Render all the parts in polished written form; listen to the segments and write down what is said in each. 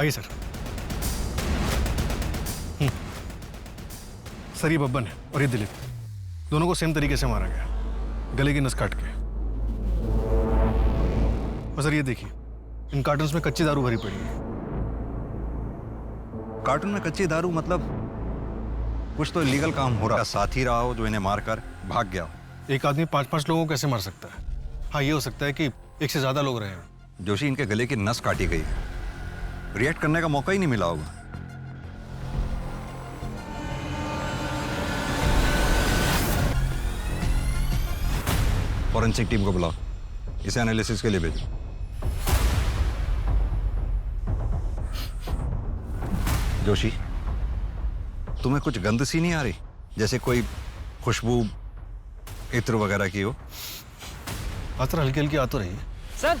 आइए sir. Sir ये बब्बन है और ये दिलीप, दोनों को सेम तरीके से मारा गया, गले की नस काट के। और सर ये देखिए, इन कार्टन्स में कच्ची दारू भरी पड़ी है। कार्टून में कच्ची दारू मतलब कुछ तो इलीगल काम हो रहा है। साथी रहा हो जो इन्हें मारकर भाग गया हो। एक आदमी 5-5 लोगों को कैसे मार सकता है? हाँ, ये हो सकता है कि एक से ज्यादा लोग रहे हैं। जोशी, इनके गले की नस काटी गई है, रिएक्ट करने का मौका ही नहीं मिला होगा। फॉरेंसिक टीम को बुलाओ, इसे एनालिसिस के लिए भेजो। जोशी, तुम्हें कुछ गंध सी नहीं आ रही? जैसे कोई खुशबू इत्र वगैरह की हो? आतर हल्की हल्की आ तो रही है।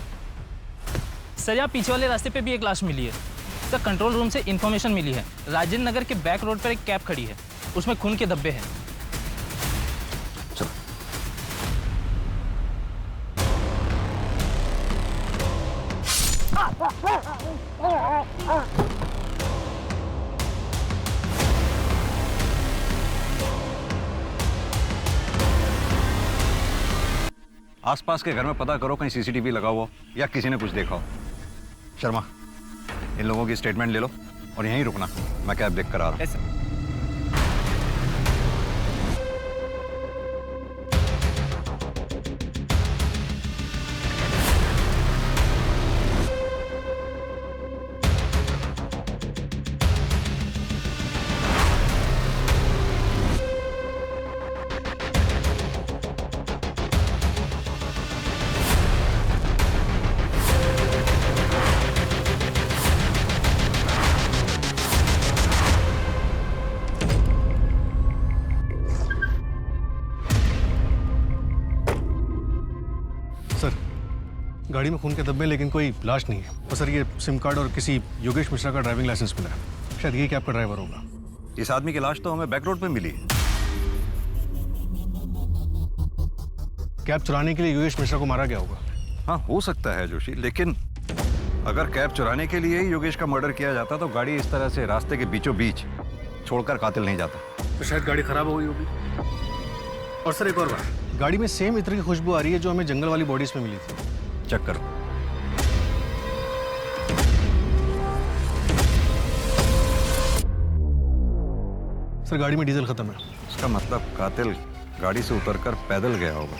सर यहाँ पीछे वाले रास्ते पे भी एक लाश मिली है। सर कंट्रोल रूम से इंफॉर्मेशन मिली है, राजेंद्र नगर के बैक रोड पर एक कैब खड़ी है, उसमें खून के धब्बे हैं। चलो। आसपास के घर में पता करो, कहीं सीसीटीवी लगा हुआ या किसी ने कुछ देखा हो। शर्मा, इन लोगों की स्टेटमेंट ले लो और यहीं रुकना, मैं कैब देख कर आ रहा हूं। सर गाड़ी में खून के धब्बे, लेकिन कोई लाश नहीं है। और सर ये सिम कार्ड और किसी योगेश मिश्रा का ड्राइविंग लाइसेंस मिला है, शायद ये कैब का ड्राइवर होगा। इस आदमी की लाश तो हमें बैक रोड पे मिली है। कैब चुराने के लिए योगेश मिश्रा को मारा गया होगा। हाँ, हो सकता है जोशी, लेकिन अगर कैब चुराने के लिए ही योगेश का मर्डर किया जाता तो गाड़ी इस तरह से रास्ते के बीचों बीच छोड़कर कातिल नहीं जाता। तो शायद गाड़ी खराब हो गई होगी। और सर एक और बात, गाड़ी में सेम इत्र की खुशबू आ रही है जो हमें जंगल वाली बॉडीज में मिली थी। चेक करो। सर गाड़ी में डीजल खत्म है। इसका मतलब कातिल गाड़ी से उतरकर पैदल गया होगा।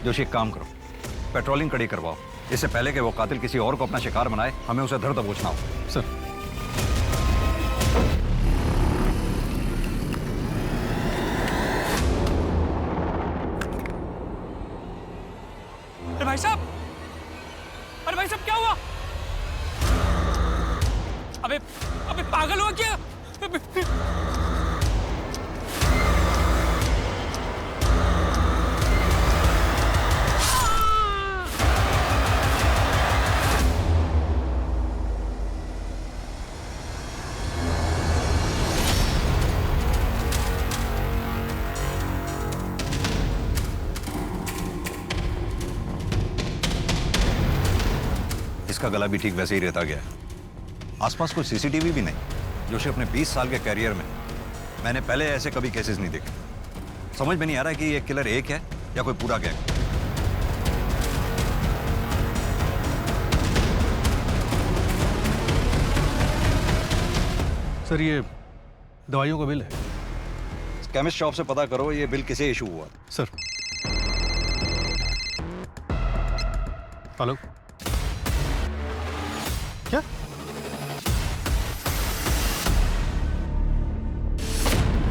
जोशी, एक काम करो, पेट्रोलिंग कड़ी करवाओ, इससे पहले कि वो कातिल किसी और को अपना शिकार बनाए, हमें उसे धर दबोचना हो। सर अरे भाई साहब, अरे भाई साहब क्या हुआ? अबे अबे पागल हुआ क्या? इसका गला भी ठीक वैसे ही रहता गया है। आसपास कोई सीसीटीवी भी नहीं। जोशी, अपने 20 साल के कैरियर में मैंने पहले ऐसे कभी केसेस नहीं देखे। समझ में नहीं आ रहा है कि ये किलर एक है या कोई पूरा गैंग। सर ये दवाइयों का बिल है। केमिस्ट शॉप से पता करो ये बिल किसे इशू हुआ। सर हेलो, क्या?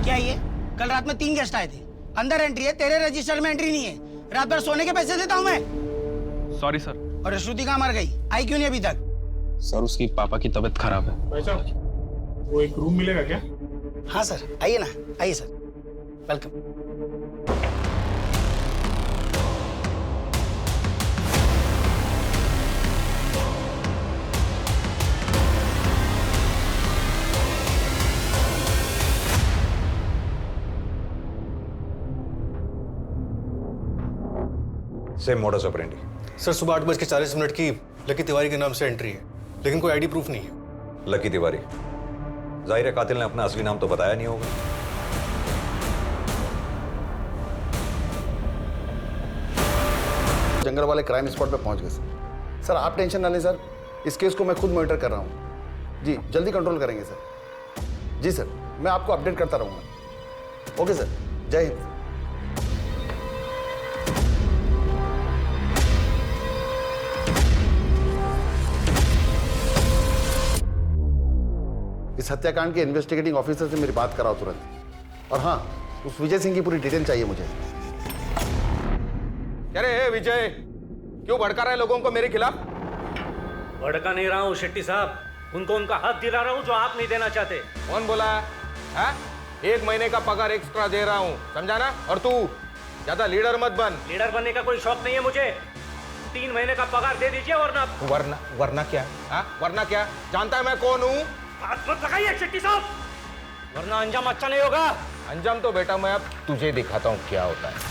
क्या ये? कल रात में 3 गेस्ट आए थे, अंदर एंट्री है, तेरे रजिस्टर में एंट्री नहीं है। रात भर सोने के पैसे देता हूँ मैं। Sorry sir. और श्रुति कहाँ मर गई? आई क्यों नहीं अभी तक? सर उसकी पापा की तबीयत खराब है। भाई साहब, वो एक रूम मिलेगा क्या? हाँ सर, आइए ना, आइए sir, welcome. Same modus operandi. Sir सुबह 8:40 की लकी तिवारी के नाम से एंट्री है, लेकिन कोई आईडी प्रूफ नहीं है। लकी तिवारी। जाहिर है कातिल ने अपना असली नाम तो बताया नहीं होगा। जंगल वाले क्राइम स्पॉट पे पहुंच गए सर। सर आप टेंशन ना लें सर, इस केस को मैं खुद मॉनिटर कर रहा हूं। जी जल्दी कंट्रोल करेंगे सर। जी सर, मैं आपको अपडेट करता रहूंगा। ओके सर, जय हिंद। इस हत्याकांड के इन्वेस्टिगेटिंग ऑफिसर से मेरी बात कराओ तुरंत। और हाँ, उस विजय सिंह की पूरी डिटेल चाहिए मुझे। अरे विजय, क्यों भड़का रहे लोगों को मेरे खिलाफ? भड़का नहीं रहा हूँ शेट्टी साहब, उनको उनका हक दिला रहा हूँ जो आप नहीं देना चाहते। कौन बोला है? 1 महीने का पगार एक्स्ट्रा दे रहा हूँ, समझा ना? और तू ज्यादा लीडर मत बन। लीडर बनने का कोई शौक नहीं है मुझे। 3 महीने का पगार दे दीजिए वरना क्या? वरना क्या? जानता है मैं कौन हूँ? हाथ मत लगाइए शेट्टी साहब, वरना अंजाम अच्छा नहीं होगा। अंजाम तो बेटा मैं अब तुझे दिखाता हूँ क्या होता है।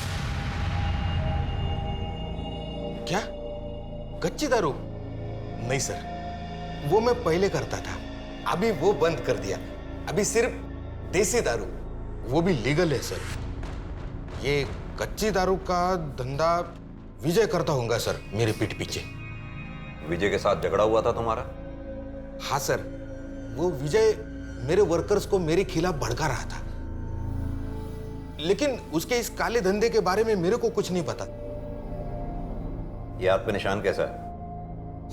क्या? कच्ची दारू? नहीं सर, वो मैं पहले करता था, अभी वो बंद कर दिया। अभी सिर्फ देसी दारू, वो भी लीगल है सर। ये कच्ची दारू का धंधा विजय करता होगा सर, मेरे पीठ पीछे। विजय के साथ झगड़ा हुआ था तुम्हारा? हाँ सर, वो विजय मेरे वर्कर्स को मेरे खिलाफ भड़का रहा था, लेकिन उसके इस काले धंधे के बारे में मेरे को कुछ नहीं पता। ये हाथ पे निशान कैसा है?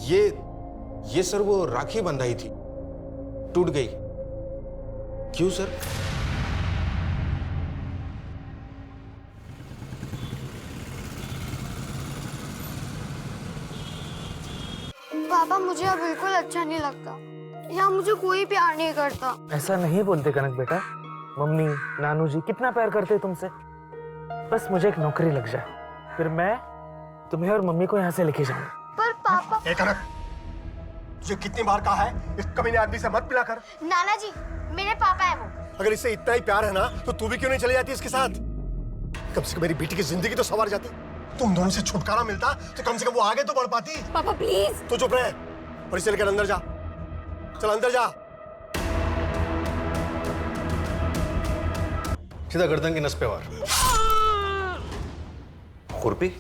ये सर वो राखी बंधाई थी, टूट गई। क्यों सर? पापा मुझे अब बिल्कुल अच्छा नहीं लगता, यहाँ मुझे कोई प्यार नहीं करता। ऐसा नहीं बोलते कनक बेटा, मम्मी नानू जी कितना प्यार करते हैं तुमसे। बस मुझे एक नौकरी लग जाए, फिर मैं तुम्हें और मम्मी को यहाँ से लेके जाऊंगा। पर पापा। कनक, तुझे कितनी बार कहा है इस कमीने आदमी से मत मिला कर। नाना जी, मेरे पापा है वो। अगर इससे इतना ही प्यार है ना, तो तू भी क्यों नहीं चली जाती इसके साथ? कम से कम मेरी बेटी की जिंदगी तो संवार जाती। तुम दोनों से छुटकारा मिलता तो कम से कम वो आगे तो बढ़ पाती। पापा प्लीज। तू चुप रहे और इसे लेकर अंदर जा। चल अंदर जा। सीधा गर्दन की नस पे वार। खुरपी?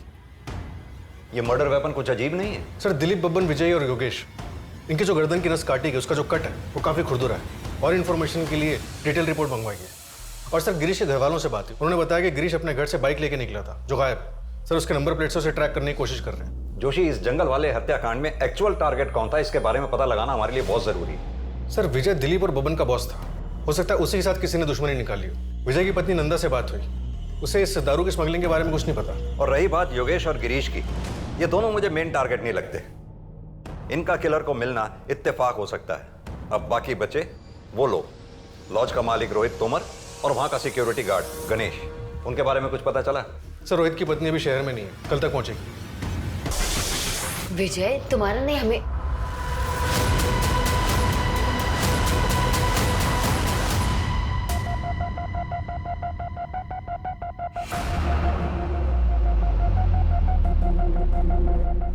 ये मर्डर वेपन कुछ अजीब नहीं है? सर दिलीप, बब्बन, विजय और योगेश, इनकी जो गर्दन की नस काटी गई उसका जो कट है वो काफी खुरदुरा है। और इन्फॉर्मेशन के लिए डिटेल रिपोर्ट मंगवाई है। और सर गिरीश के घर वालों से बात हुई, उन्होंने बताया कि गिरीश अपने घर से बाइक लेके निकला था जो गायब। सर उसके नंबर प्लेट से उसे ट्रैक करने की कोशिश कर रहे हैं। जोशी, इस जंगल वाले हत्याकांड में एक्चुअल टारगेट कौन था, इसके बारे में पता लगाना हमारे लिए बहुत जरूरी है। सर विजय दिलीप और बबन का बॉस था, हो सकता है उसी के साथ किसी ने दुश्मनी निकाली हो। विजय की पत्नी नंदा से बात हुई, उसे इस दारू की स्मगलिंग के बारे में कुछ नहीं पता। और रही बात योगेश और गिरीश की, ये दोनों मुझे मेन टारगेट नहीं लगते। इनका किलर को मिलना इत्तेफाक हो सकता है। अब बाकी बचे वो लोग, लॉज का मालिक रोहित तोमर और वहां का सिक्योरिटी गार्ड गणेश, उनके बारे में कुछ पता चला? सर रोहित की पत्नी अभी शहर में नहीं है, कल तक पहुंचेगी। विजय तुम्हारा ने हमें।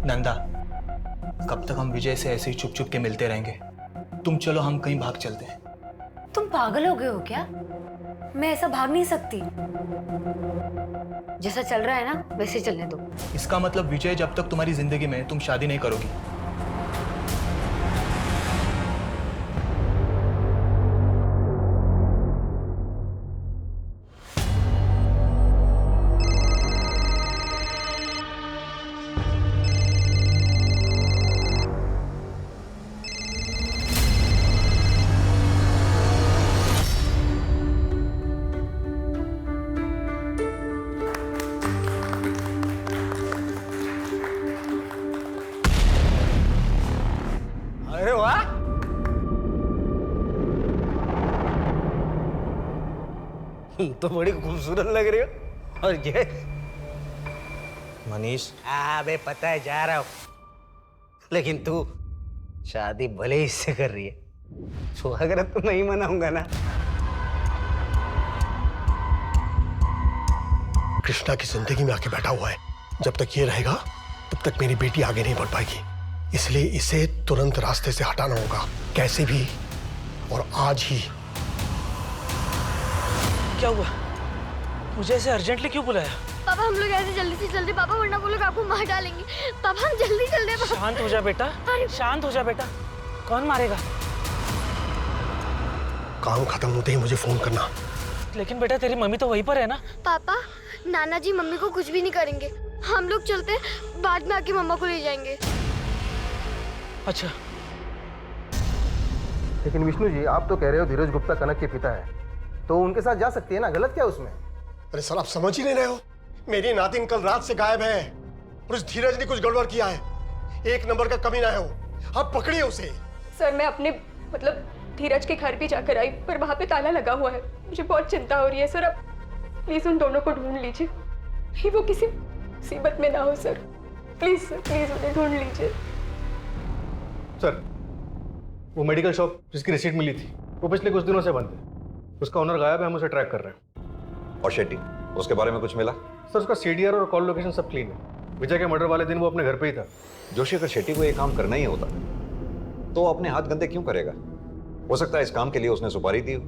नंदा, कब तक हम विजय से ऐसे ही चुप चुप के मिलते रहेंगे? तुम चलो, हम कहीं भाग चलते हैं। तुम पागल हो गए हो क्या? मैं ऐसा भाग नहीं सकती। जैसा चल रहा है ना वैसे चलने दो। इसका मतलब विजय जब तक तुम्हारी जिंदगी में तुम शादी नहीं करोगी। अरे वाह, तो बड़ी खूबसूरत लग रही हो। और ये मनीष, अबे पता है जा रहा हूं, लेकिन तू शादी भले ही इससे कर रही है, सुहागरात तो मैं ही मनाऊंगा ना। कृष्णा की जिंदगी में आके बैठा हुआ है, जब तक ये रहेगा तब तक मेरी बेटी आगे नहीं बढ़ पाएगी। इसलिए इसे तुरंत रास्ते से हटाना होगा, कैसे भी, और आज ही। क्या हुआ? मुझे ऐसे अर्जेंटली क्यों बुलाया? पापा हम लोग ऐसे जल्दी से जल्दी, पापा वरना वो लोग आपको मार डालेंगे। पापा हम जल्दी जल्दी। पापा शांत हो जा बेटा, शांत हो जा बेटा। कौन मारेगा? काम खत्म होते ही मुझे फोन करना। लेकिन बेटा तेरी मम्मी तो वहीं पर है ना। पापा नाना जी मम्मी को कुछ भी नहीं करेंगे, हम लोग चलते, बाद में आके मम्मा को ले जाएंगे। अच्छा। लेकिन विष्णु जी, आप तो कह रहे हो धीरज गुप्ता कनक के पिता है, तो उनके साथ जा सकती है ना, गलत क्या उसमें? अरे सर आप समझ ही नहीं रहे हो, मेरी नातिन कल रात से गायब है और उस धीरज ने कुछ गड़बड़ किया है। एक नंबर का कमीना है वो, आप पकड़िए उसे। सर मैं अपने मतलब धीरज के घर भी जाकर आई, पर वहाँ पे ताला लगा हुआ है। मुझे बहुत चिंता हो रही है सर, आप प्लीज उन दोनों को ढूंढ लीजिए, कहीं वो किसी मुसीबत में ना हो सर। प्लीज सर, प्लीज उन्हें ढूंढ लीजिए। सर वो मेडिकल शॉप जिसकी रिसीट मिली थी वो पिछले कुछ दिनों से बंद है, उसका ओनर गायब है, हम उसे ट्रैक कर रहे हैं। और शेट्टी, उसके बारे में कुछ मिला? सर उसका सीडीआर और कॉल लोकेशन सब क्लीन है। विजय के मर्डर वाले दिन वो अपने घर पे ही था। जोशी, अगर शेट्टी को ये काम करना ही होता तो अपने हाथ गंदे क्यों करेगा? हो सकता है इस काम के लिए उसने सुपारी दी हो।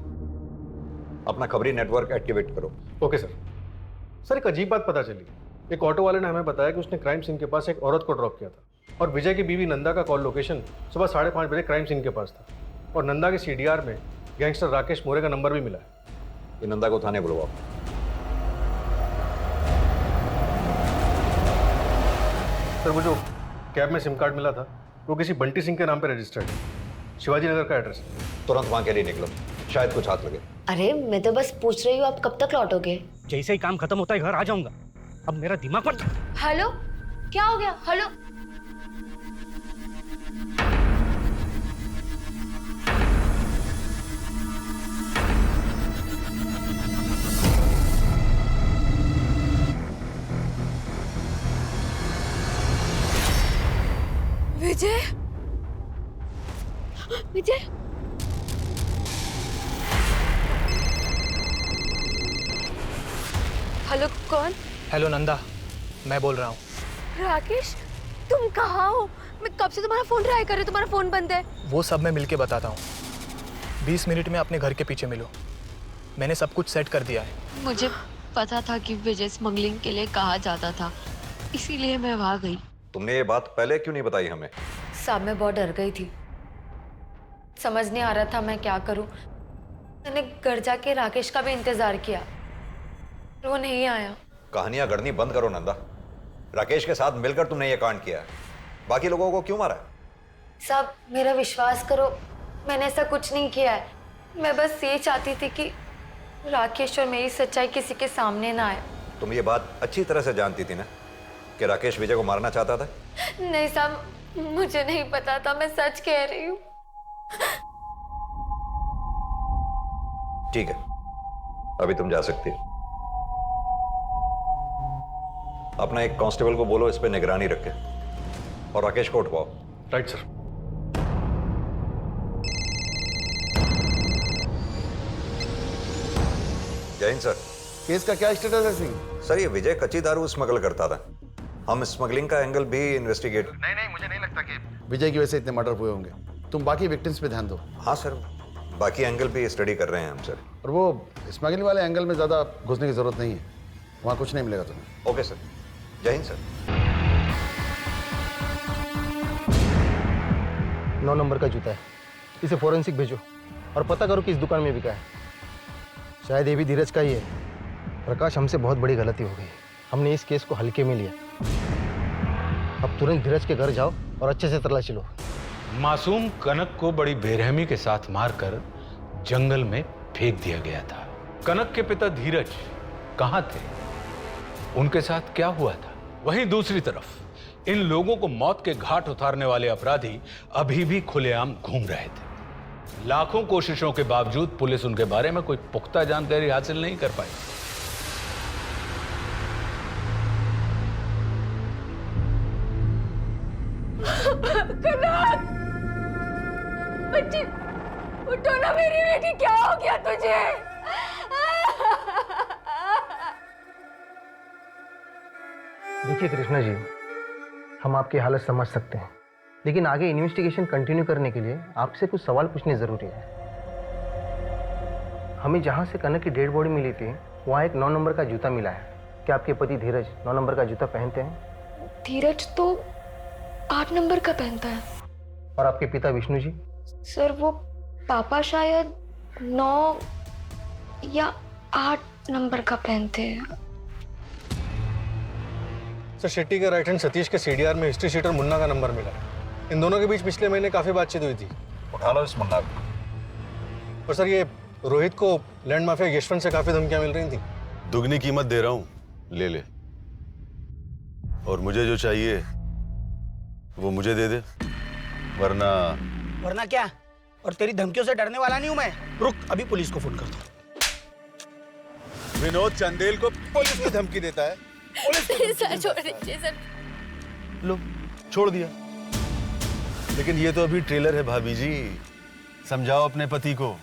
अपना खबरी नेटवर्क एक्टिवेट करो। Okay sir. सर एक अजीब बात पता चली, एक ऑटो वाले ने हमें बताया कि उसने क्राइम सीन के पास एक औरत को ड्रॉप किया था और विजय की बीवी नंदा का कॉल लोकेशन सुबह 5:30 बजे क्राइम सीन के पास था और नंदा के सीडीआर में गैंगस्टर राकेश मोरे का नंबर भी मिला है। ये नंदा को थाने बुलवाओ। सर वो जो कैब में सिम कार्ड मिला था वो किसी बंटी सिंह के नाम पे रजिस्टर्ड है, शिवाजी नगर का एड्रेस। तुरंत वहां के लिए निकलो, शायद कुछ हाथ लगे। अरे मैं तो बस पूछ रही हूँ, आप कब तक लौटोगे? जैसे ही काम खत्म होता है घर आ जाऊंगा। अब मेरा दिमाग पर। हेलो, क्या हो गया? हेलो। विजय, विजय, हेलो कौन? हेलो नंदा, मैं बोल रहा हूँ। राकेश तुम कहाँ हो? मैं कब से तुम्हारा फोन ट्राई कर रही हूँ, तुम्हारा फोन बंद है। वो सब मैं मिलके बताता हूँ। 20 मिनट में अपने घर के पीछे मिलो, मैंने सब कुछ सेट कर दिया है। मुझे पता था कि विजय स्मगलिंग के लिए कहा जाता था, इसीलिए मैं वहां गई। तुमने ये बात पहले क्यों नहीं बताई हमें? साहब मैं बहुत डर गई थी, समझ नहीं आ रहा था मैं क्या करूं। मैंने घर जाके राकेश का भी इंतजार किया, पर वो नहीं आया। कहानियां गढ़नी बंद करो नंदा। राकेश के साथ मिलकर तुमने ये कांड किया है, बाकी लोगों को क्यों मारा है? साहब मेरा विश्वास करो, मैंने ऐसा कुछ नहीं किया है। मैं बस ये चाहती थी कि राकेश और मेरी सच्चाई किसी के सामने ना आए। तुम ये बात अच्छी तरह से जानती थी ना कि राकेश विजय को मारना चाहता था? नहीं साहब, मुझे नहीं पता था, मैं सच कह रही हूँ। ठीक है, अभी तुम जा सकती हो। अपना एक कांस्टेबल को बोलो इस पे निगरानी रखे और राकेश को उठवाओ। Right sir. जय हिंद सर। केस का क्या स्टेटस है सिंह? सर ये विजय कच्ची दारू स्मगल करता था, हम स्मगलिंग का एंगल भी इन्वेस्टिगेट। नहीं मुझे नहीं लगता कि विजय की वजह से इतने मर्डर हुए होंगे। तुम बाकी विक्टिम्स पे ध्यान दो। हाँ सर, बाकी एंगल भी स्टडी कर रहे हैं हम सर। और वो स्मगलिंग वाले एंगल में ज़्यादा घुसने की जरूरत नहीं है, वहाँ कुछ नहीं मिलेगा तुम्हें। ओके सर, जय हिंद सर। 9 नंबर का जूता है, इसे फॉरेंसिक भेजो और पता करो कि इस दुकान में बिका है। शायद ये भी धीरज का ही है। प्रकाश, हमसे बहुत बड़ी गलती हो गई, हमने इस केस को हल्के में लिया। अब तुरंत धीरज के घर जाओ और अच्छे से तलाशी लो। मासूम कनक को बड़ी बेरहमी के साथ मारकर जंगल में फेंक दिया गया था। कनक के पिता धीरज कहां थे, उनके साथ क्या हुआ था? वहीं दूसरी तरफ इन लोगों को मौत के घाट उतारने वाले अपराधी अभी भी खुलेआम घूम रहे थे। लाखों कोशिशों के बावजूद पुलिस उनके बारे में कोई पुख्ता जानकारी हासिल नहीं कर पाई। कनक, बच्ची उठो ना मेरी बेटी, क्या हो गया तुझे? देखिए कृष्णा जी, हम आपकी हालत समझ सकते हैं, लेकिन आगे इन्वेस्टिगेशन कंटिन्यू करने के लिए आपसे कुछ सवाल पूछने ज़रूरी है। हमें जहाँ से कनक की डेड बॉडी मिली थी वहाँ एक 9 नंबर का जूता मिला है। क्या आपके पति धीरज 9 नंबर का जूता पहनते हैं? धीरज तो 8 नंबर का पहनता है। और आपके पिता विष्णु जी? सर वो पापा शायद 9 या 8 नंबर का पहनते हैं। सर शेट्टी के राइट हैंड सतीश के सीडीआर में हिस्ट्री शीटर मुन्ना का नंबर मिला है। इन दोनों के बीच पिछले महीने काफी बातचीत हुई थी। उठा लो इस मुन्ना को। और सर ये रोहित को लैंड माफिया यशवंत से काफी धमकियां मिल रही थी। दुगनी कीमत दे रहा हूं, ले ले। और मुझे जो चाहिए वो मुझे दे दे, वरना क्या? और तेरी धमकियों से डरने वाला नहीं हूं मैं। रुक, अभी पुलिस को फोन करता हूं। विनोद चंदेल को पुलिस की धमकी देता है। सर छोड़ दीजिए सर। लो, छोड़ दिया। लेकिन ये तो अभी ट्रेलर है भाभी जी। समझाओ अपने पति को,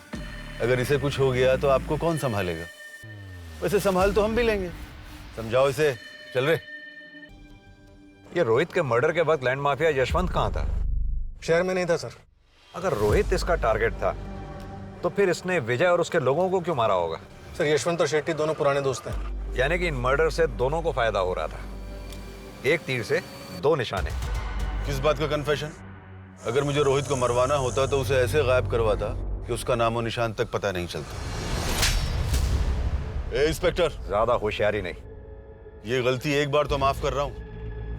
अगर इसे कुछ हो गया तो आपको कौन संभालेगा? वैसे संभाल तो हम भी लेंगे। समझाओ इसे। चल रे। ये रोहित के मर्डर के वक्त लैंड माफिया यशवंत कहाँ था? शहर में नहीं था सर। अगर रोहित इसका टारगेट था तो फिर इसने विजय और उसके लोगों को क्यों मारा होगा? सर यशवंत और शेट्टी दोनों पुराने दोस्त हैं। यानी कि इन मर्डर से दोनों को फायदा हो रहा था। एक तीर से 2 निशाने। किस बात का कन्फेशन? अगर मुझे रोहित को मरवाना होता तो उसे ऐसे गायब करवाता कि उसका नामो निशान तक पता नहीं चलता। ए इंस्पेक्टर, ज्यादा होशियारी नहीं। ये गलती एक बार तो माफ कर रहा हूँ।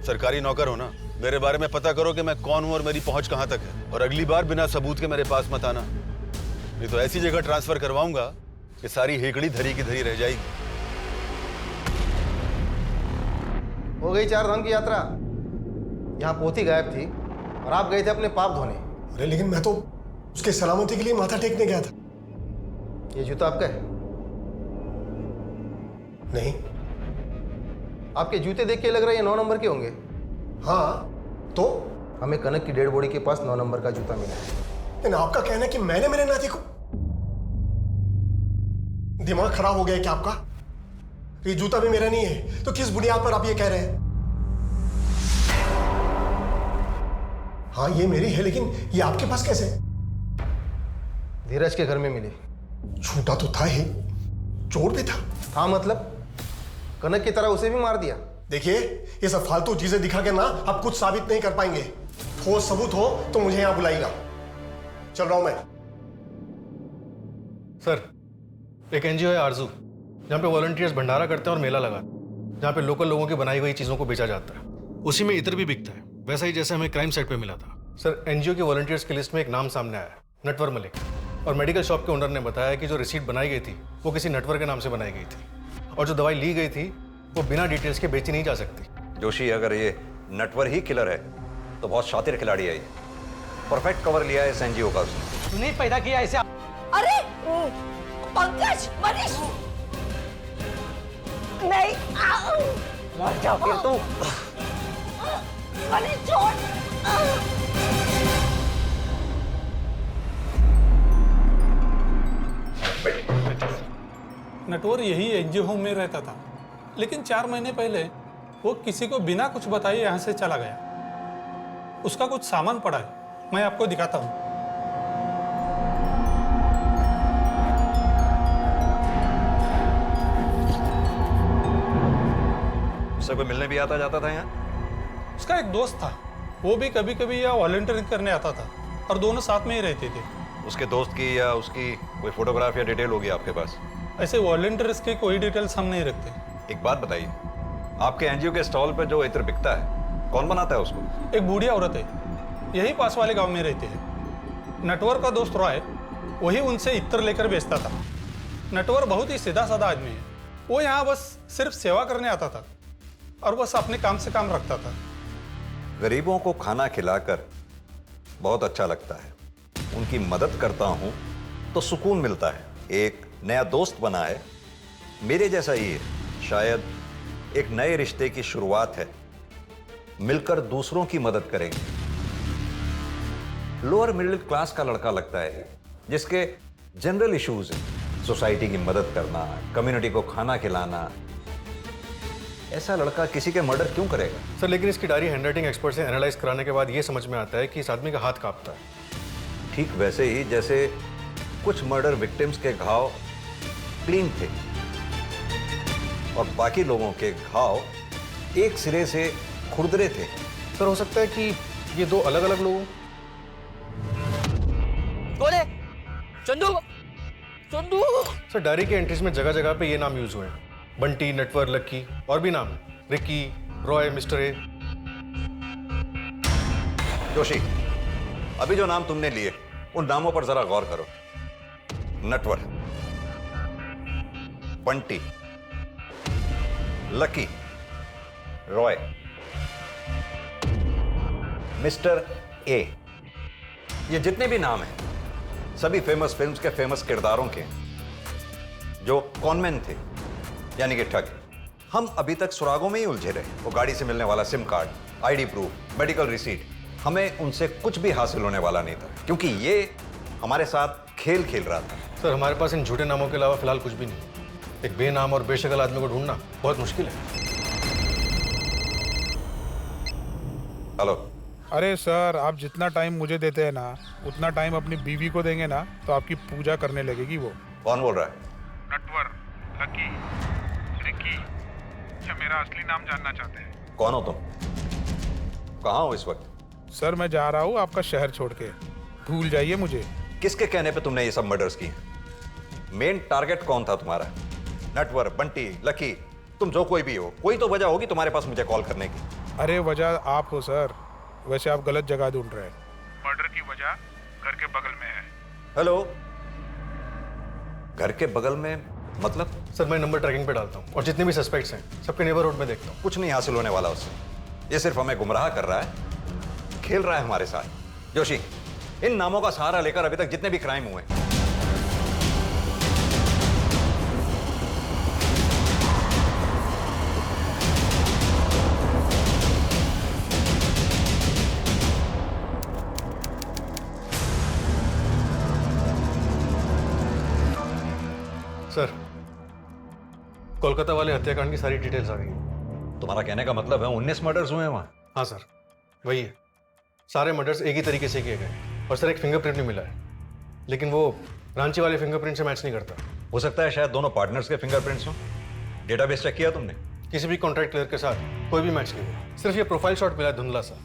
सरकारी नौकर हो ना, मेरे बारे में पता करो कि मैं कौन हूँ और मेरी पहुंच कहाँ तक है। और अगली बार बिना सबूत के मेरे पास मत आना, नहीं तो ऐसी जगह ट्रांसफर करवाऊंगा कि सारी हेकड़ी धरी की धरी रह जाएगी। हो गई 4 धाम की यात्रा। यहाँ पोथी गायब थी और आप गए थे अपने पाप धोने। अरे लेकिन मैं तो उसके सलामती के लिए माथा टेकने गया था। ये जूता आपका है? नहीं। आपके जूते देख के लग रहा है ये 9 नंबर के होंगे। हाँ तो? हमें कनक की डेड बॉडी के पास 9 नंबर का जूता मिला है। लेकिन आपका कहना है कि मैंने मेरे नाती को... दिमाग खराब हो गया है क्या आपका? ये जूता भी मेरा नहीं है तो किस बुनियाद पर आप ये कह रहे हैं? हाँ ये मेरी है, लेकिन ये आपके पास कैसे? धीरज के घर में मिली। झूठा तो था ही, चोर भी था। हाँ मतलब कनक की तरह उसे भी मार दिया। देखिए ये सब फालतू चीजें दिखा के ना आप कुछ साबित नहीं कर पाएंगे। ठोस सबूत हो तो मुझे यहां बुलाइएगा। चल रहा हूं मैं। सर एक एनजीओ है आरजू, जहाँ पे वॉलंटियर्स भंडारा करते हैं और मेला लगाते हैं, जहाँ पे लोकल लोगों की बनाई हुई चीज़ों को बेचा जाता है। उसी में इत्र भी बिकता है, वैसा ही जैसे हमें क्राइम साइट पे मिला था। सर एनजीओ के वॉलंटियर्स की लिस्ट में एक नाम सामने आया, नटवर मलिक। और मेडिकल शॉप के ओनर ने बताया कि जो रिसीट बनाई गई थी वो किसी नटवर के नाम से बनाई गई थी, और जो दवाई ली गई थी वो बिना डिटेल्स के बेची नहीं जा सकती। जोशी, अगर ये नटवर ही किलर है तो बहुत शातिर खिलाड़ी है ये। परफेक्ट कवर लिया है इस एनजीओ का उसने। तूने पैदा किया इसे। अरे पंकज, मनीष नहीं, मर जा फिर तू। मनीष छोड़। नटवर यही एनजीओ होम में रहता था, लेकिन 4 महीने पहले वो किसी को बिना कुछ बताए यहाँ से चला गया। उसका कुछ सामान पड़ा है, मैं आपको दिखाता हूँ। उससे कोई मिलने भी आता जाता था यहाँ? उसका एक दोस्त था, वो भी कभी कभी यहाँ वॉलंटियरिंग करने आता था और दोनों साथ में ही रहते थे। उसके दोस्त की या उसकी कोई फोटोग्राफ या डिटेल होगी आपके पास? ऐसे वॉलंटियर्स की कोई डिटेल्स हम नहीं रखते। एक बात बताइए, आपके एनजीओ के स्टॉल पर जो इत्र बिकता है कौन बनाता है उसको? एक बूढ़ी औरत है, यही पास वाले गांव में रहते हैं। नटवर का दोस्त रॉय वही उनसे इत्र लेकर बेचता था। नटवर बहुत ही सीधा साधा आदमी है, वो यहाँ बस सिर्फ सेवा करने आता था और बस अपने काम से काम रखता था। गरीबों को खाना खिलाकर बहुत अच्छा लगता है, उनकी मदद करता हूं तो सुकून मिलता है। एक नया दोस्त बना है, मेरे जैसा ही है, शायद एक नए रिश्ते की शुरुआत है। मिलकर दूसरों की मदद करेंगे। लोअर मिडिल क्लास का लड़का लगता है जिसके जनरल इश्यूज हैं, सोसाइटी की मदद करना, कम्युनिटी को खाना खिलाना। ऐसा लड़का किसी के मर्डर क्यों करेगा? सर लेकिन इसकी डायरी हैंडराइटिंग एक्सपर्ट से एनालाइज कराने के बाद ये समझ में आता है कि इस आदमी का हाथ कांपता है। ठीक वैसे ही जैसे कुछ मर्डर विक्टिम्स के घाव क्लीन थे और बाकी लोगों के घाव एक सिरे से खुरदरे थे। सर हो सकता है कि ये दो अलग अलग लोग। चंदू चंदू। सर डायरी के एंट्रीज में जगह जगह पे ये नाम यूज हुए हैं, बंटी, नटवर, लक्की, और भी नाम Ricky, Roy, mister A. Joshi, अभी जो नाम तुमने लिए उन नामों पर जरा गौर करो। Natwar, Bunty, lucky, Roy, mister A, ये जितने भी नाम हैं सभी फेमस फिल्म्स के फेमस किरदारों के जो कॉनमैन थे, यानी कि ठग। हम अभी तक सुरागों में ही उलझे रहे। वो गाड़ी से मिलने वाला SIM card, ID proof, medical receipt, हमें उनसे कुछ भी हासिल होने वाला नहीं था क्योंकि ये हमारे साथ खेल खेल रहा था। सर हमारे पास इन झूठे नामों के अलावा फिलहाल कुछ भी नहीं। एक बेनाम और बेशकल आदमी को ढूंढना बहुत मुश्किल है। हेलो। अरे सर, आप जितना टाइम मुझे देते हैं ना उतना टाइम अपनी बीवी को देंगे ना तो आपकी पूजा करने लगेगी वो। कौन बोल रहा है? नटवर, लकी, रिकी, या मेरा असली नाम जानना चाहते हैं? कौन हो तुम? कहाँ हो इस वक्त? सर मैं जा रहा हूँ आपका शहर छोड़ के, भूल जाइए मुझे। किसके कहने पे तुमने ये सब मर्डर्स किए? मेन टारगेट कौन था तुम्हारा? नटवर, बंटी, लकी, तुम जो कोई भी हो, कोई तो वजह होगी तुम्हारे पास मुझे कॉल करने की। अरे वजह आप हो सर, वैसे आप गलत जगह ढूंढ रहे हैं। मर्डर की वजह घर के बगल में है। हेलो, घर के बगल में मतलब? सर मैं नंबर ट्रैकिंग पे डालता हूँ और जितने भी सस्पेक्ट्स हैं सबके नेबरहुड में देखता हूँ। कुछ नहीं हासिल होने वाला उससे। ये सिर्फ हमें गुमराह कर रहा है, खेल रहा है हमारे साथ। जोशी, इन नामों का सहारा लेकर अभी तक जितने भी क्राइम हुए सर कोलकाता वाले हत्याकांड की सारी डिटेल्स आ गई। तुम्हारा कहने का मतलब है 19 मर्डर्स हुए हैं वहां? हाँ सर वही है। सारे मर्डर्स एक ही तरीके से किए गए और सर एक फिंगरप्रिंट भी मिला है, लेकिन वो रांची वाले फिंगरप्रिंट से मैच नहीं करता। हो सकता है शायद दोनों पार्टनर्स के फिंगरप्रिंट्स हो। डेटाबेस चेक किया तुमने? किसी भी कॉन्ट्रैक्ट क्लियर के साथ कोई भी मैच नहीं हुआ। सिर्फ ये प्रोफाइल शॉट मिला है धुंधला सा।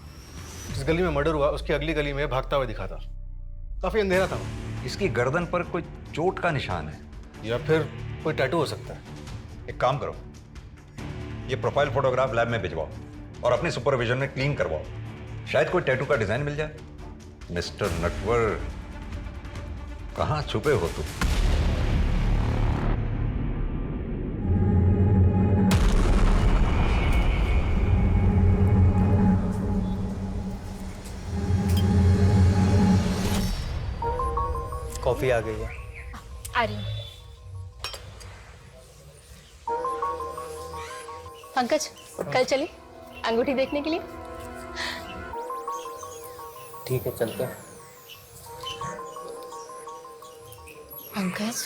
जिस गली में मर्डर हुआ उसकी अगली गली में भागता हुआ दिखा था। काफी अंधेरा था। इसकी गर्दन पर कोई चोट का निशान है या फिर कोई टैटू हो सकता है। एक काम करो, ये प्रोफाइल फोटोग्राफ लैब में भिजवाओ और अपने सुपरविजन में क्लीन करवाओ। शायद कोई टैटू का डिजाइन मिल जाए। मिस्टर नटवर, कहां छुपे हो तुम? कॉफी आ गई है। आ रही हूँ। पंकज, कल चले अंगूठी देखने के लिए? ठीक है, चलते हैं। पंकज,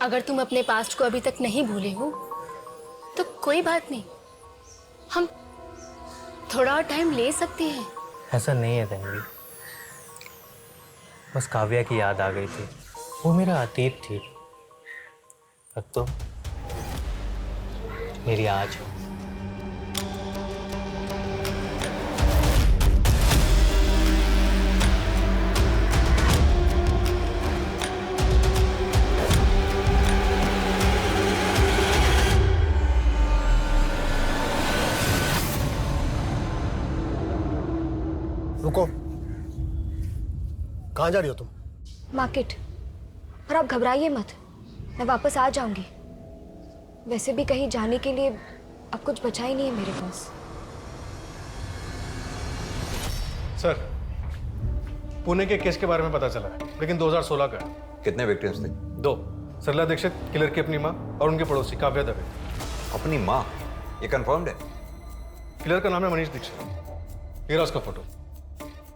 अगर तुम अपने पास्ट को अभी तक नहीं भूले हो तो कोई बात नहीं, हम थोड़ा और टाइम ले सकते हैं। ऐसा नहीं है तन्वी, बस काव्या की याद आ गई थी। वो मेरा अतीत थी, अब तो मेरी आज हो। रुको, कहाँ जा रही हो तुम? मार्केट। और आप घबराइए मत, मैं वापस आ जाऊंगी। वैसे भी कहीं जाने के लिए अब कुछ बचा ही नहीं है मेरे पास। सर पुणे के केस के बारे में पता चला है, लेकिन 2016 का है। कितने विक्टिम्स थे? 2। सरला दीक्षित, किलर की अपनी माँ, और उनके पड़ोसी काव्या दवे। अपनी माँ? ये कंफर्म्ड है? किलर का नाम है मनीष दीक्षित। ये रहा उसका फोटो।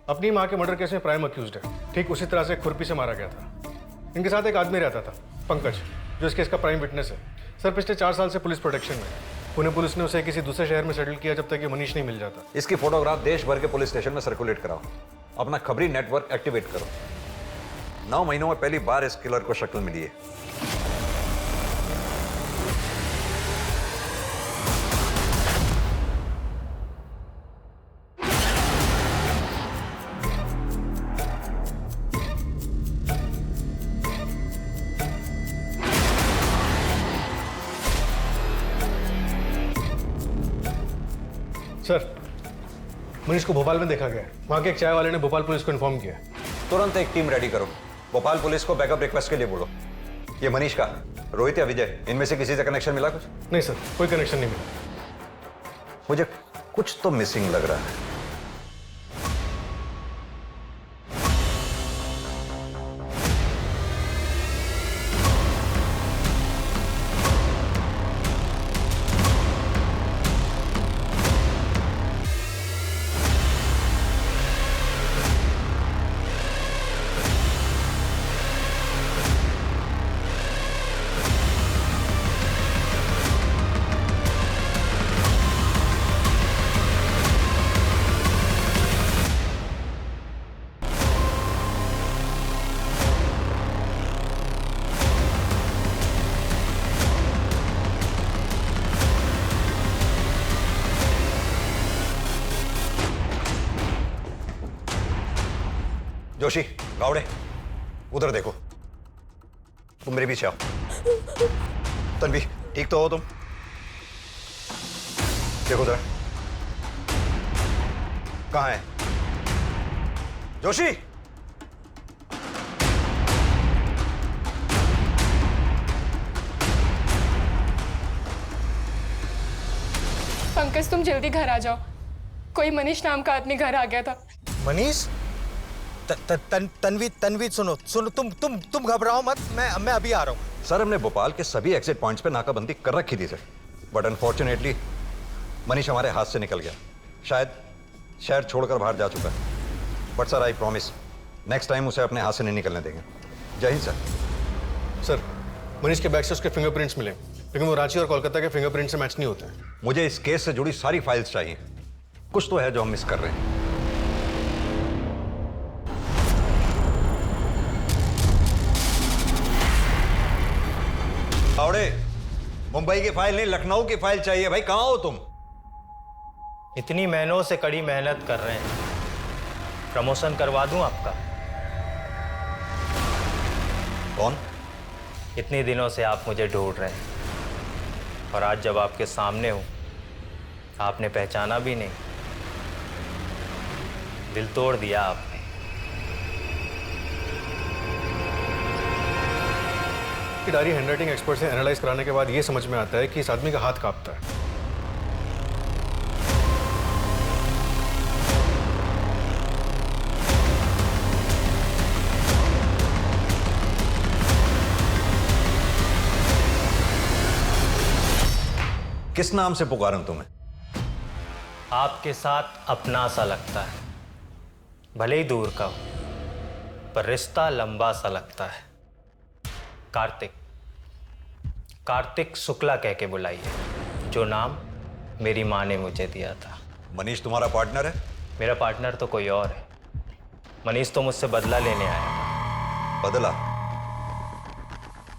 अपनी माँ के मर्डर केस में प्राइम अक्यूज्ड है। ठीक उसी तरह से खुरपी से मारा गया था। इनके साथ एक आदमी रहता था, पंकज, जो इस केस का प्राइम विटनेस है। सर पिछले 4 साल से पुलिस प्रोटेक्शन में है। पुणे पुलिस ने उसे किसी दूसरे शहर में सेटल किया जब तक ये मनीष नहीं मिल जाता। इसकी फोटोग्राफ देश भर के पुलिस स्टेशन में सर्कुलेट कराओ, अपना खबरी नेटवर्क एक्टिवेट करो। 9 महीनों में पहली बार इस किलर को शक्ल मिली है। सर, मनीष को भोपाल में देखा गया है। वहां के एक चाय वाले ने भोपाल पुलिस को इन्फॉर्म किया। तुरंत एक टीम रेडी करो, भोपाल पुलिस को बैकअप रिक्वेस्ट के लिए बोलो। ये मनीष का, रोहित या विजय, इनमें से किसी से कनेक्शन मिला कुछ? नहीं सर, कोई कनेक्शन नहीं मिला। मुझे कुछ तो मिसिंग लग रहा है। जोशी, गावड़े, उधर देखो। तुम मेरे पीछे आओ। तन्वी, ठीक तो हो तुम? देखो जरा, कहां है जोशी? पंकज, तुम जल्दी घर आ जाओ। कोई मनीष नाम का आदमी घर आ गया था। मनीष? तन्वी सुनो, तुम घबराओ मत, मैं अभी आ रहा हूँ। सर, हमने भोपाल के सभी एग्जिट पॉइंट्स पे नाकाबंदी कर रखी थी सर, बट अनफॉर्चुनेटली मनीष हमारे हाथ से निकल गया। शायद शहर छोड़कर बाहर जा चुका है। But sir, I promise, next time उसे अपने हाथ से नहीं निकलने देंगे। जय हिंद सर। सर, मनीष के बैग से उसके फिंगरप्रिंट्स मिले, लेकिन वो रांची और कोलकाता के फिंगरप्रिंट से मैच नहीं होते हैं। मुझे इस केस से जुड़ी सारी फाइल्स चाहिए। कुछ तो है जो हम मिस कर रहे हैं। आवड़े, मुंबई की फाइल नहीं, लखनऊ की फाइल चाहिए। भाई कहां हो तुम? इतनी महीनों से कड़ी मेहनत कर रहे हैं, प्रमोशन करवा दूं आपका? कौन? इतने दिनों से आप मुझे ढूंढ रहे हैं और आज जब आपके सामने हूं, आपने पहचाना भी नहीं। दिल तोड़ दिया आपने। की डायरी हैंडराइटिंग एक्सपर्ट से एनालाइज कराने के बाद ये समझ में आता है कि इस आदमी का हाथ कांपता है। किस नाम से पुकारूं तुम्हें? आपके साथ अपना सा लगता है, भले ही दूर का हो, पर रिश्ता लंबा सा लगता है। कार्तिक, कार्तिक शुक्ला कह के बुलाइए, जो नाम मेरी माँ ने मुझे दिया था। मनीष तुम्हारा पार्टनर है? मेरा पार्टनर तो कोई और है। मनीष तो मुझसे बदला लेने आया था। बदला?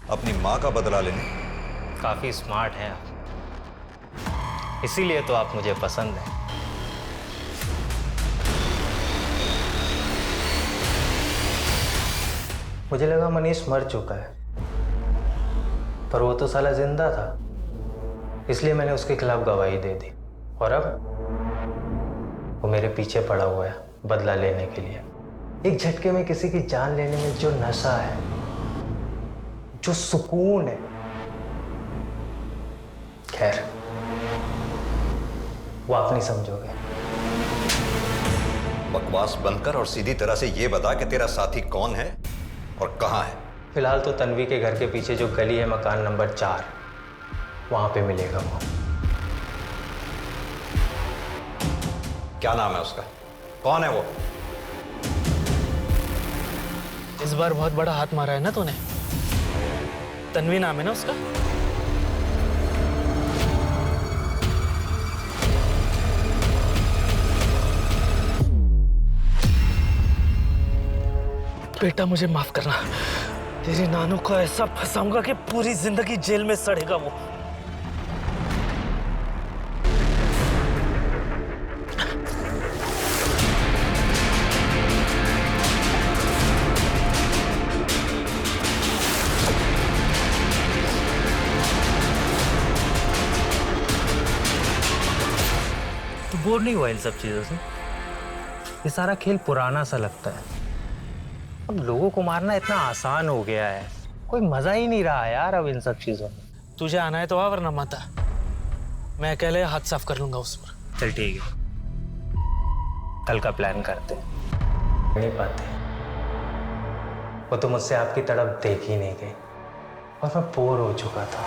अपनी माँ का बदला लेने? काफी स्मार्ट हैं आप, इसीलिए तो आप मुझे पसंद हैं। मुझे लगा मनीष मर चुका है, पर वो तो साला जिंदा था, इसलिए मैंने उसके खिलाफ गवाही दे दी। और अब वो मेरे पीछे पड़ा हुआ है बदला लेने के लिए। एक झटके में किसी की जान लेने में जो नशा है, जो सुकून है, खैर वो आप नहीं समझोगे। बकवास बंद कर और सीधी तरह से ये बता कि तेरा साथी कौन है और कहां है। फिलहाल तो तन्वी के घर के पीछे जो गली है, मकान नंबर 4, वहां पे मिलेगा वो। क्या नाम है उसका? कौन है वो? इस बार बहुत बड़ा हाथ मारा है ना तूने। तन्वी नाम है ना उसका? बेटा मुझे माफ करना। तेरी नानू को ऐसा फंसाऊंगा कि पूरी जिंदगी जेल में सड़ेगा वो। तो बोर नहीं हुआ इन सब चीजों से? ये सारा खेल पुराना सा लगता है। अब लोगों को मारना इतना आसान हो गया है, कोई मजा ही नहीं रहा यार अब इन सब चीजों में। तुझे आना है तो आ, वरना मत आ। मैं अकेले हाथ साफ कर लूंगा उस पर। चल ठीक है, कल का प्लान करते हैं। नहीं पाते, वो तो मुझसे आपकी तड़प देख ही नहीं गई और मैं बोर हो चुका था,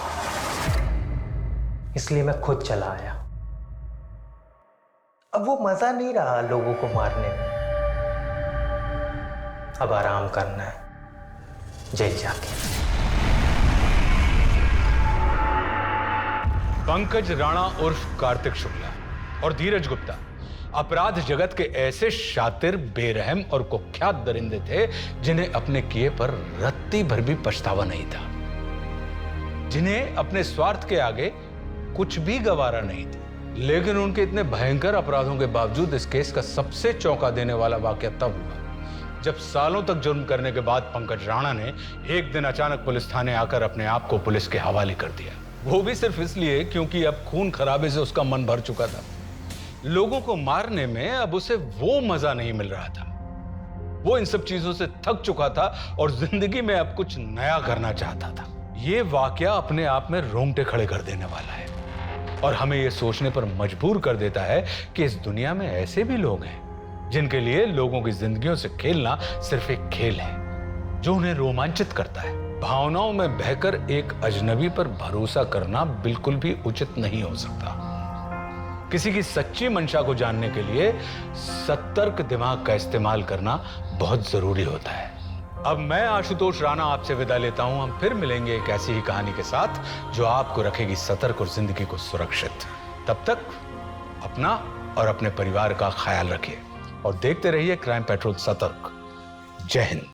इसलिए मैं खुद चला आया। अब वो मजा नहीं रहा लोगों को मारने में, अब आराम करना है जेल जाके। पंकज राणा उर्फ कार्तिक शुक्ला और धीरज गुप्ता अपराध जगत के ऐसे शातिर, बेरहम और कुख्यात दरिंदे थे जिन्हें अपने किए पर रत्ती भर भी पछतावा नहीं था, जिन्हें अपने स्वार्थ के आगे कुछ भी गवारा नहीं था। लेकिन उनके इतने भयंकर अपराधों के बावजूद इस केस का सबसे चौंका देने वाला वाकया तब हुआ जब सालों तक जुर्म करने के बाद पंकज राणा ने एक दिन अचानक पुलिस थाने आकर अपने आप को पुलिस के हवाले कर दिया। वो भी सिर्फ इसलिए क्योंकि अब खून खराबे से उसका मन भर चुका था। लोगों को मारने में अब उसे वो मजा नहीं मिल रहा था। वो इन सब चीजों से थक चुका था और जिंदगी में अब कुछ नया करना चाहता था। ये वाकया अपने आप में रोंगटे खड़े कर देने वाला है और हमें यह सोचने पर मजबूर कर देता है कि इस दुनिया में ऐसे भी लोग हैं जिनके लिए लोगों की जिंदगियों से खेलना सिर्फ एक खेल है जो उन्हें रोमांचित करता है। भावनाओं में बहकर एक अजनबी पर भरोसा करना बिल्कुल भी उचित नहीं हो सकता। किसी की सच्ची मंशा को जानने के लिए सतर्क दिमाग का इस्तेमाल करना बहुत जरूरी होता है। अब मैं आशुतोष राणा आपसे विदा लेता हूं। हम फिर मिलेंगे एक ऐसी ही कहानी के साथ जो आपको रखेगी सतर्क और जिंदगी को सुरक्षित। तब तक अपना और अपने परिवार का ख्याल रखिए और देखते रहिए क्राइम पेट्रोल सतर्क। जय हिंद।